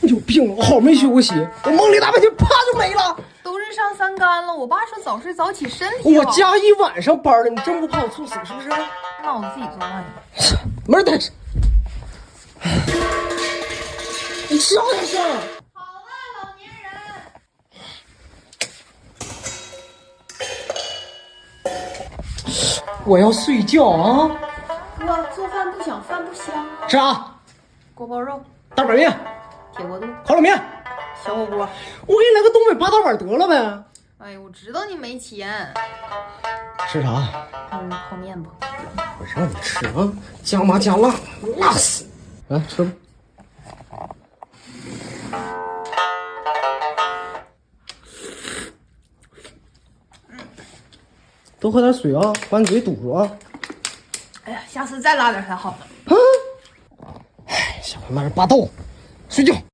你有病啊！我好没学过习，我梦里大半天啪就没了。都日上三竿了，我爸说早睡早起身体好。我加一晚上班了，你真不怕我猝死是不是？那我自己做饭去。门带上，你小点声。好了，老年人。我要睡觉啊！哥，做饭不想饭不香。吃啥？锅包肉、大板面、铁锅炖、烤冷面。小火锅。我给你来个东北八大碗得了呗。哎，我知道你没钱。吃啥？泡面吧。我让你吃啊，加麻加辣，辣死！来吃吧。多喝点水啊，把你嘴堵住啊！哎呀，下次再拉点才好。啊！哎，小他妈霸道，睡觉。